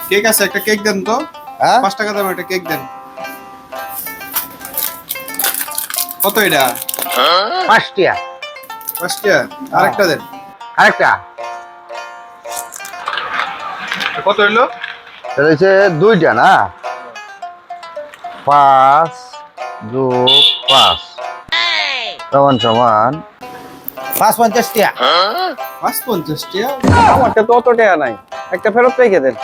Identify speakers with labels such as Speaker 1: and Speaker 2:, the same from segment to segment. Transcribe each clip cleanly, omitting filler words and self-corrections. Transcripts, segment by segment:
Speaker 1: Cake আছে, একটা cake দেন তো।
Speaker 2: হ্যাঁ
Speaker 1: 5 টাকা দাম একটা কেক দেন। কত এটা?
Speaker 2: 5 টাকা।
Speaker 1: 5 টাকা। আরেকটা দেন।
Speaker 2: আরেকটা
Speaker 1: কত হইলো?
Speaker 2: এটা হচ্ছে 2 টাকা না? 5 যোগ 5 সমান 5.50 টাকা।
Speaker 1: 5.50 টাকা।
Speaker 3: আমারটা তো অত টাকা নাই, একটা ফেরত রেখে দেন।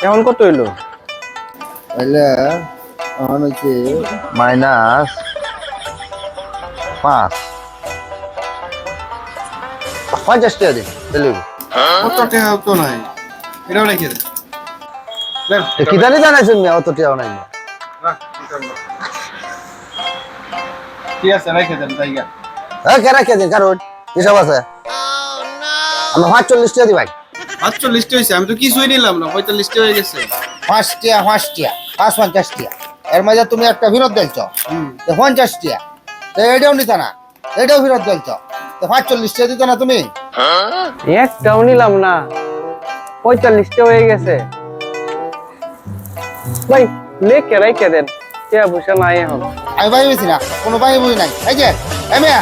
Speaker 3: এখন কত হইলো?
Speaker 2: তাহলে এখন হচ্ছে মাইনাস 5 50 টাকা দিন তাহলে
Speaker 1: কত টাকা তো নাই, এটাও রেখে দেন। দেন
Speaker 2: কি জানি জানাইছেন না অত টাকা নাই।
Speaker 1: রাখ, এটা নাও। ঠিক আছে, রেখে দেন জায়গা।
Speaker 2: হ্যাঁ কে রাখে দিন কারণ হিসাব আছে। আমরা 45 টাকা দি ভাই।
Speaker 1: 45 টা হইছে, আমি তো কিছুই নিলাম না, 45 টা হয়ে গেছে।
Speaker 2: 5 টাকা 550 টাকা এর মাঝে তুমি একটা ফেরত দিলছ
Speaker 1: হুম।
Speaker 2: তো 50 টাকা তো এটাও নিতা না, এটাও ফেরত দিলছ তো 45 টাকা দিত না তুমি।
Speaker 3: একটাও নিলাম না, 45টা হয়ে গেছে। ভাই লেখে রেখে দেন, টাকা পয়সা নাই এখন।
Speaker 2: আমি ভাই বুঝি না, কোনো ভাই বুঝি নাই। এই যে এমিয়া